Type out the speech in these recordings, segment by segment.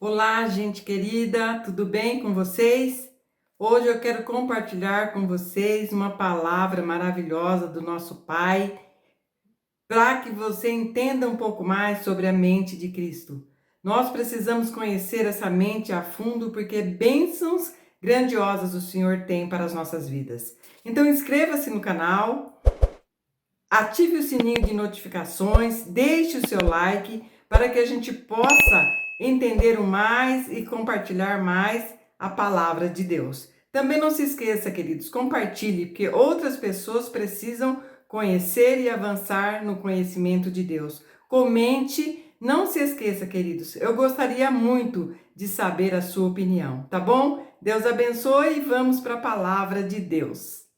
Olá, gente querida, tudo bem com vocês? Hoje eu quero compartilhar com vocês uma palavra maravilhosa do nosso Pai, para que você entenda um pouco mais sobre a mente de Cristo. Nós precisamos conhecer essa mente a fundo, porque bênçãos grandiosas o Senhor tem para as nossas vidas. Então inscreva-se no canal, ative o sininho de notificações, deixe o seu like para que a gente possa entender mais e compartilhar mais a palavra de Deus. Também não se esqueça, queridos, compartilhe, porque outras pessoas precisam conhecer e avançar no conhecimento de Deus. Comente, não se esqueça, queridos, eu gostaria muito de saber a sua opinião, tá bom? Deus abençoe e vamos para a palavra de Deus.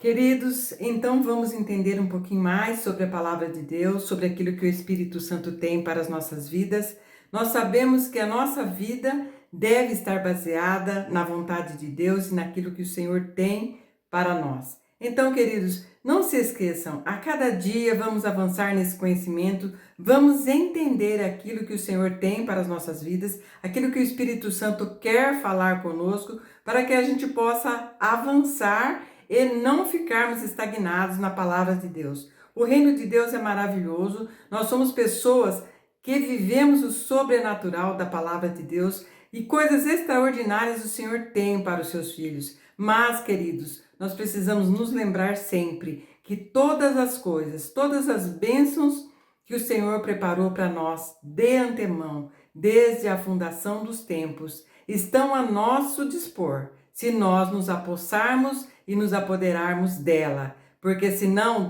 Queridos, então vamos entender um pouquinho mais sobre a palavra de Deus, sobre aquilo que o Espírito Santo tem para as nossas vidas. Nós sabemos que a nossa vida deve estar baseada na vontade de Deus e naquilo que o Senhor tem para nós. Então, queridos, não se esqueçam, a cada dia vamos avançar nesse conhecimento, vamos entender aquilo que o Senhor tem para as nossas vidas, aquilo que o Espírito Santo quer falar conosco, para que a gente possa avançar e não ficarmos estagnados na palavra de Deus. O reino de Deus é maravilhoso, nós somos pessoas que vivemos o sobrenatural da palavra de Deus e coisas extraordinárias o Senhor tem para os seus filhos. Mas, queridos, nós precisamos nos lembrar sempre que todas as coisas, todas as bênçãos que o Senhor preparou para nós de antemão, desde a fundação dos tempos, estão a nosso dispor, se nós nos apossarmos e nos apoderarmos dela, porque senão,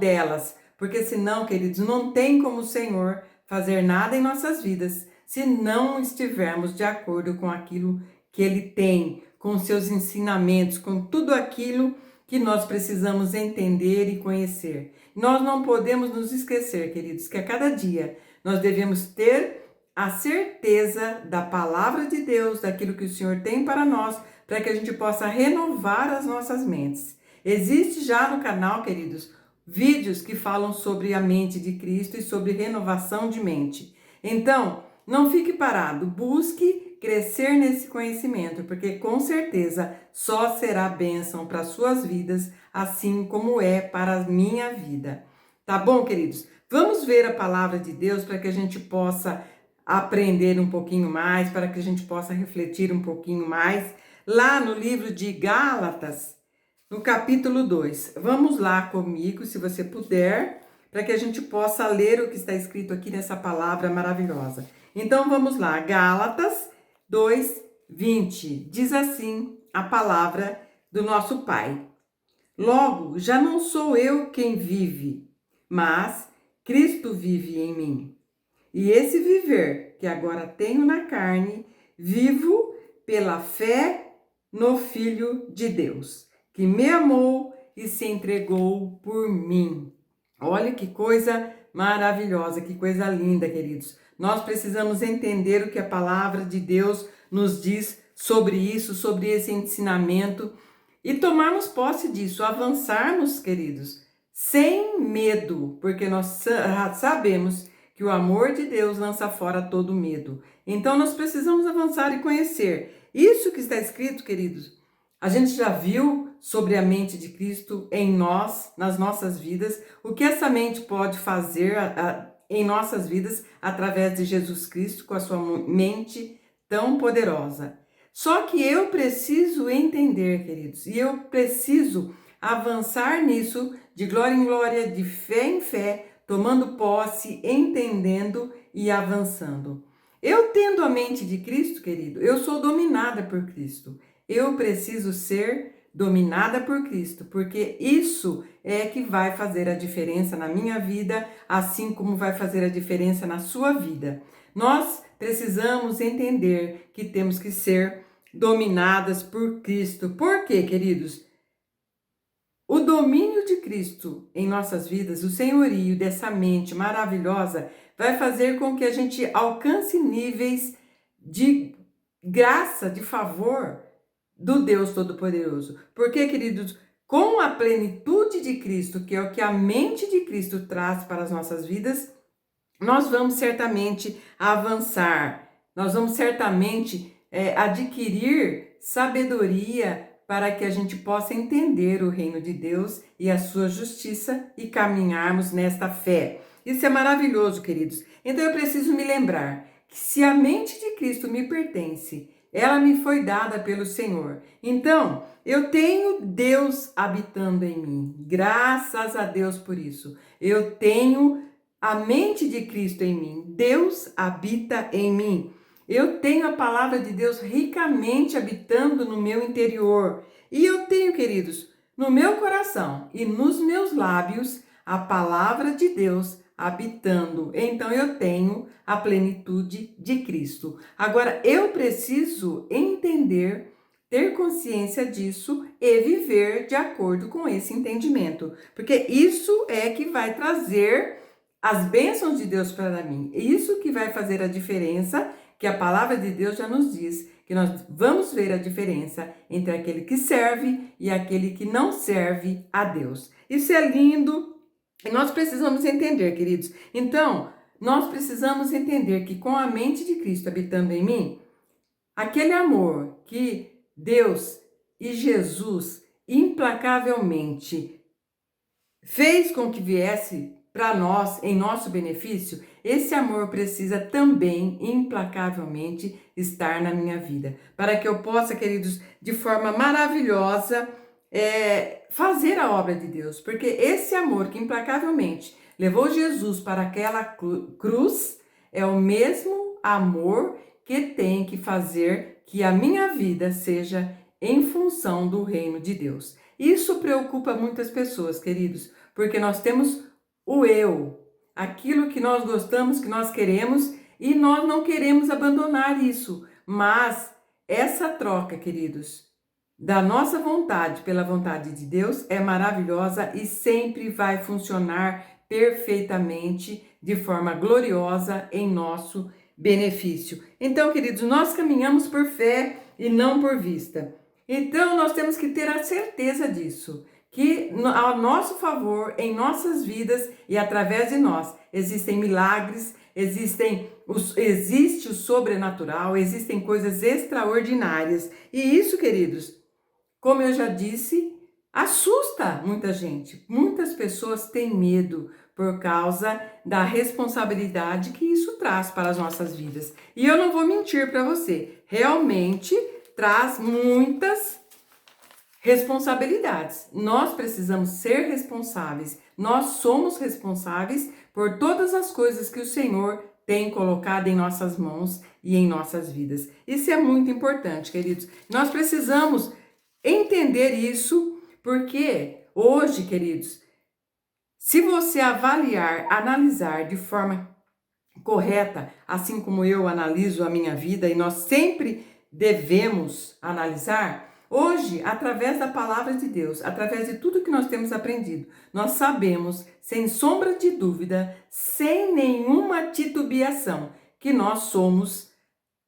queridos, não tem como o Senhor fazer nada em nossas vidas, se não estivermos de acordo com aquilo que Ele tem, com seus ensinamentos, com tudo aquilo que nós precisamos entender e conhecer. Nós não podemos nos esquecer, queridos, que a cada dia nós devemos ter a certeza da palavra de Deus, daquilo que o Senhor tem para nós, para que a gente possa renovar as nossas mentes. Existe já no canal, queridos, vídeos que falam sobre a mente de Cristo e sobre renovação de mente. Então, não fique parado, busque crescer nesse conhecimento, porque com certeza só será bênção para as suas vidas, assim como é para a minha vida. Tá bom, queridos? Vamos ver a palavra de Deus para que a gente possa aprender um pouquinho mais, para que a gente possa refletir um pouquinho mais. Lá no livro de Gálatas, no capítulo 2. Vamos lá comigo, se você puder, para que a gente possa ler o que está escrito aqui nessa palavra maravilhosa. Então vamos lá, Gálatas 2:20. Diz assim a palavra do nosso Pai. Logo, já não sou eu quem vive, mas Cristo vive em mim. E esse viver que agora tenho na carne, vivo pela fé no Filho de Deus, que me amou e se entregou por mim. Olha que coisa maravilhosa, que coisa linda, queridos. Nós precisamos entender o que a palavra de Deus nos diz sobre isso, sobre esse ensinamento e tomarmos posse disso, avançarmos, queridos, sem medo, porque nós sabemos que o amor de Deus lança fora todo medo. Então nós precisamos avançar e conhecer. Isso que está escrito, queridos, a gente já viu sobre a mente de Cristo em nós, nas nossas vidas, o que essa mente pode fazer em nossas vidas através de Jesus Cristo, com a sua mente tão poderosa. Só que eu preciso entender, queridos, e eu preciso avançar nisso de glória em glória, de fé em fé, tomando posse, entendendo e avançando. Eu tendo a mente de Cristo, querido, eu sou dominada por Cristo. Eu preciso ser dominada por Cristo, porque isso é que vai fazer a diferença na minha vida, assim como vai fazer a diferença na sua vida. Nós precisamos entender que temos que ser dominadas por Cristo. Por quê, queridos? O domínio de Cristo em nossas vidas, o senhorio dessa mente maravilhosa, vai fazer com que a gente alcance níveis de graça, de favor do Deus Todo-Poderoso. Por quê, queridos? com a plenitude de Cristo, que é o que a mente de Cristo traz para as nossas vidas, nós vamos certamente avançar, nós vamos certamente adquirir sabedoria para que a gente possa entender o reino de Deus e a sua justiça e caminharmos nesta fé. Isso é maravilhoso, queridos. Então eu preciso me lembrar que se a mente de Cristo me pertence, ela me foi dada pelo Senhor. Então, eu tenho Deus habitando em mim. Graças a Deus por isso. Eu tenho a mente de Cristo em mim. Deus habita em mim. Eu tenho a palavra de Deus ricamente habitando no meu interior. E eu tenho, queridos, no meu coração e nos meus lábios, a palavra de Deus habitando. Então eu tenho a plenitude de Cristo. Agora eu preciso entender, ter consciência disso e viver de acordo com esse entendimento, porque isso é que vai trazer as bênçãos de Deus para mim. Isso que vai fazer a diferença, que a palavra de Deus já nos diz, que nós vamos ver a diferença entre aquele que serve e aquele que não serve a Deus. Isso é lindo e nós precisamos entender, queridos. Então, nós precisamos entender que com a mente de Cristo habitando em mim, aquele amor que Deus e Jesus implacavelmente fez com que viesse para nós, em nosso benefício, esse amor precisa também, implacavelmente, estar na minha vida. Para que eu possa, queridos, de forma maravilhosa, fazer a obra de Deus. Porque esse amor que implacavelmente levou Jesus para aquela cruz, é o mesmo amor que tem que fazer que a minha vida seja em função do reino de Deus. Isso preocupa muitas pessoas, queridos, porque nós temos o eu, aquilo que nós gostamos, que nós queremos, e nós não queremos abandonar isso. Mas essa troca, queridos, da nossa vontade pela vontade de Deus é maravilhosa e sempre vai funcionar perfeitamente, de forma gloriosa em nosso benefício. Então, queridos, nós caminhamos por fé e não por vista. Então, nós temos que ter a certeza disso, que ao nosso favor, em nossas vidas e através de nós, existem milagres, existe o sobrenatural, existem coisas extraordinárias. E isso, queridos, como eu já disse, assusta muita gente. Muitas pessoas têm medo por causa da responsabilidade que isso traz para as nossas vidas. E eu não vou mentir para você, realmente traz muitas responsabilidades. Nós precisamos ser responsáveis. Nós somos responsáveis por todas as coisas que o Senhor tem colocado em nossas mãos e em nossas vidas. Isso é muito importante, queridos. Nós precisamos entender isso, porque hoje, queridos, se você avaliar, analisar de forma correta, assim como eu analiso a minha vida, e nós sempre devemos analisar, hoje, através da palavra de Deus, através de tudo que nós temos aprendido, nós sabemos, sem sombra de dúvida, sem nenhuma titubeação, que nós somos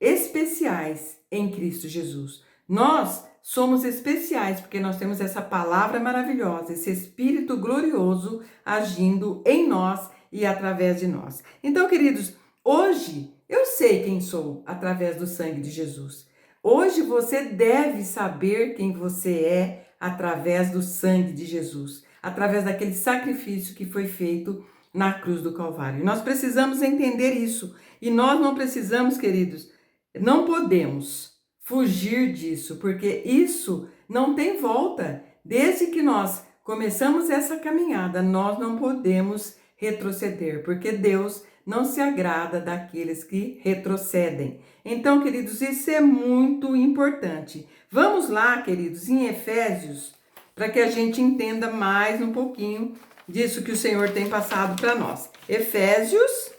especiais em Cristo Jesus. Nós somos especiais porque nós temos essa palavra maravilhosa, esse Espírito glorioso agindo em nós e através de nós. Então, queridos, hoje eu sei quem sou através do sangue de Jesus. Hoje você deve saber quem você é através do sangue de Jesus, através daquele sacrifício que foi feito na cruz do Calvário. Nós precisamos entender isso e nós não precisamos, queridos, não podemos fugir disso, porque isso não tem volta. Desde que nós começamos essa caminhada, nós não podemos retroceder, porque Deus não se agrada daqueles que retrocedem. Então, queridos, isso é muito importante. Vamos lá, queridos, em Efésios, para que a gente entenda mais um pouquinho disso que o Senhor tem passado para nós. Efésios,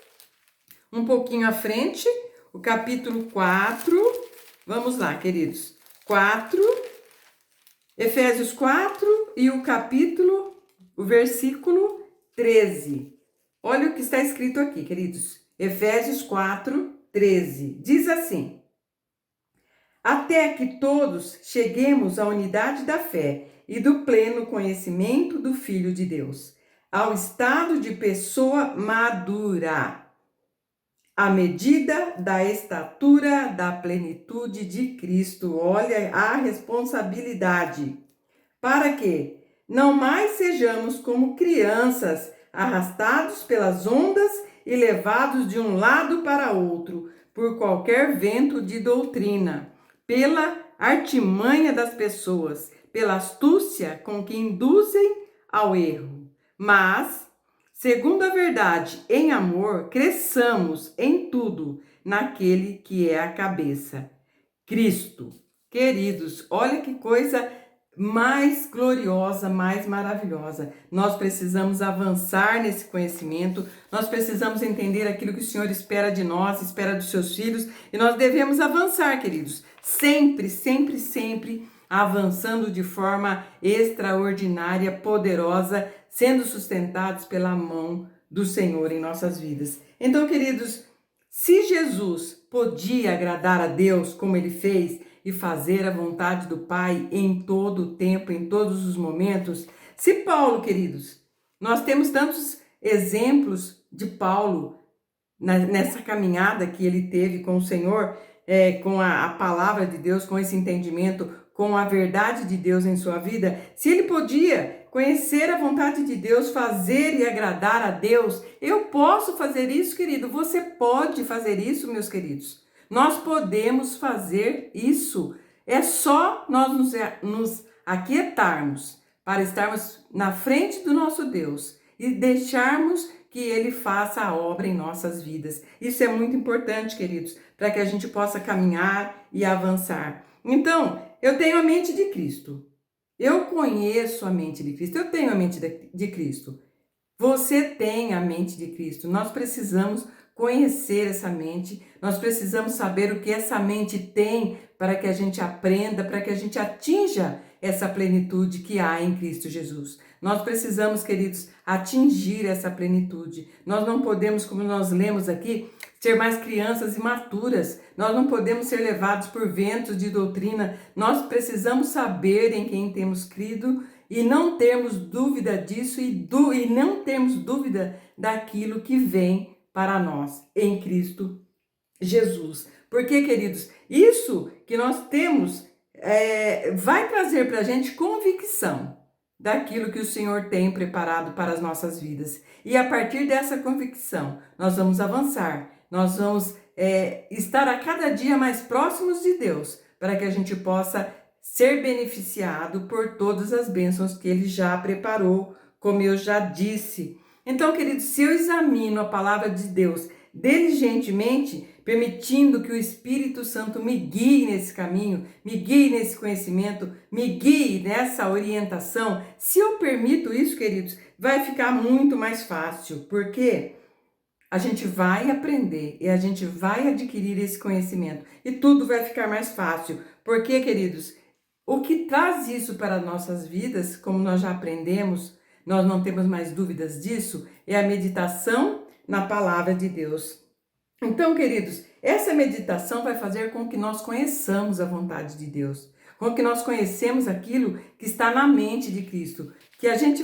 um pouquinho à frente, o capítulo 4. Vamos lá, queridos. 4, Efésios 4 e o versículo 13. Olha o que está escrito aqui, queridos. Efésios 4, 13. Diz assim: até que todos cheguemos à unidade da fé e do pleno conhecimento do Filho de Deus, ao estado de pessoa madura, à medida da estatura da plenitude de Cristo. Olha a responsabilidade. Para que não mais sejamos como crianças, arrastados pelas ondas e levados de um lado para outro, por qualquer vento de doutrina, pela artimanha das pessoas, pela astúcia com que induzem ao erro. Mas, segundo a verdade, em amor, cresçamos em tudo naquele que é a cabeça, Cristo. Queridos, olha que coisa mais gloriosa, mais maravilhosa. Nós precisamos avançar nesse conhecimento, nós precisamos entender aquilo que o Senhor espera de nós, espera dos seus filhos, e nós devemos avançar, queridos, sempre, sempre, sempre avançando de forma extraordinária, poderosa, sendo sustentados pela mão do Senhor em nossas vidas. Então, queridos, se Jesus podia agradar a Deus como ele fez, e fazer a vontade do Pai em todo o tempo, em todos os momentos. Se Paulo, queridos, nós temos tantos exemplos de Paulo nessa caminhada que ele teve com o Senhor, com a palavra de Deus, com esse entendimento, com a verdade de Deus em sua vida. Se ele podia conhecer a vontade de Deus, fazer e agradar a Deus, eu posso fazer isso, querido. Você pode fazer isso, meus queridos. Nós podemos fazer isso. É só nós nos aquietarmos para estarmos na frente do nosso Deus e deixarmos que Ele faça a obra em nossas vidas. Isso é muito importante, queridos, para que a gente possa caminhar e avançar. Então, eu tenho a mente de Cristo. Eu conheço a mente de Cristo. Eu tenho a mente de Cristo. Você tem a mente de Cristo. Nós precisamos conhecer essa mente, nós precisamos saber o que essa mente tem para que a gente aprenda, para que a gente atinja essa plenitude que há em Cristo Jesus. Nós precisamos, queridos, atingir essa plenitude. Nós não podemos, como nós lemos aqui, ser mais crianças imaturas. Nós não podemos ser levados por ventos de doutrina. Nós precisamos saber em quem temos crido e não termos dúvida disso e não termos dúvida daquilo que vem para nós em Cristo Jesus. Porque, queridos, isso que nós temos vai trazer para a gente convicção daquilo que o Senhor tem preparado para as nossas vidas. E a partir dessa convicção, nós vamos avançar, nós vamos estar a cada dia mais próximos de Deus, para que a gente possa ser beneficiado por todas as bênçãos que Ele já preparou, como eu já disse. Então, queridos, se eu examino a palavra de Deus diligentemente, permitindo que o Espírito Santo me guie nesse caminho, me guie nesse conhecimento, me guie nessa orientação, se eu permito isso, queridos, vai ficar muito mais fácil, porque a gente vai aprender e a gente vai adquirir esse conhecimento e tudo vai ficar mais fácil, porque, queridos, o que traz isso para nossas vidas, como nós já aprendemos, nós não temos mais dúvidas disso, é a meditação na palavra de Deus. Então, queridos, essa meditação vai fazer com que nós conheçamos a vontade de Deus, com que nós conhecemos aquilo que está na mente de Cristo, que a gente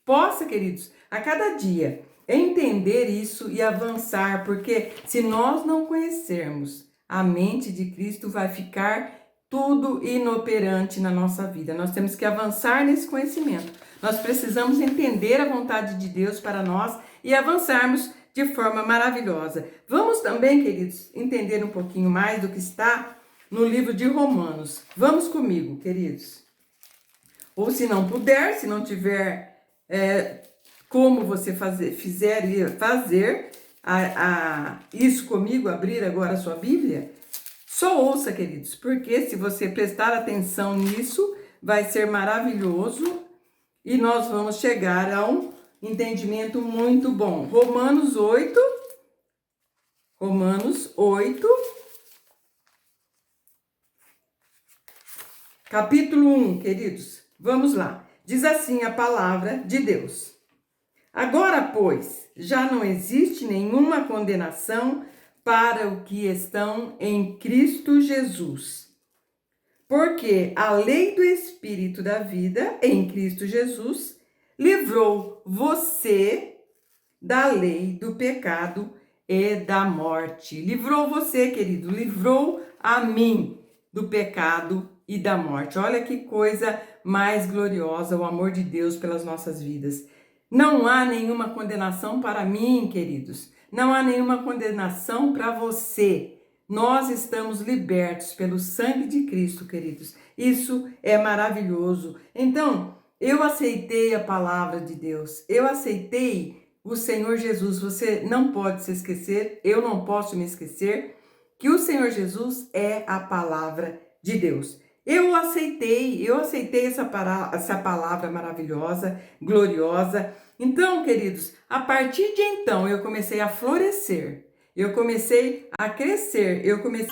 possa, queridos, a cada dia entender isso e avançar, porque se nós não conhecermos a mente de Cristo, vai ficar tudo inoperante na nossa vida. Nós temos que avançar nesse conhecimento. Nós precisamos entender a vontade de Deus para nós e avançarmos de forma maravilhosa. Vamos também, queridos, entender um pouquinho mais do que está no livro de Romanos. Vamos comigo, queridos. Ou se não puder, se não tiver como você fazer isso comigo, abrir agora a sua Bíblia, só ouça, queridos, porque se você prestar atenção nisso, vai ser maravilhoso e nós vamos chegar a um entendimento muito bom. Romanos 8, capítulo 1, queridos. Vamos lá. Diz assim a palavra de Deus. Agora, pois, já não existe nenhuma condenação para os que estão em Cristo Jesus, Porque a lei do Espírito da vida em Cristo Jesus livrou você da lei do pecado e da morte. Livrou você, querido, livrou a mim do pecado e da morte. Olha que coisa mais gloriosa o amor de Deus pelas nossas vidas. Não há nenhuma condenação para mim, queridos. Não há nenhuma condenação para você. Nós estamos libertos pelo sangue de Cristo, queridos. Isso é maravilhoso. Então, eu aceitei a palavra de Deus. Eu aceitei o Senhor Jesus. Você não pode se esquecer, eu não posso me esquecer que o Senhor Jesus é a palavra de Deus. Eu aceitei essa palavra maravilhosa, gloriosa. Então, queridos, a partir de então eu comecei a florescer, eu comecei a crescer, eu comecei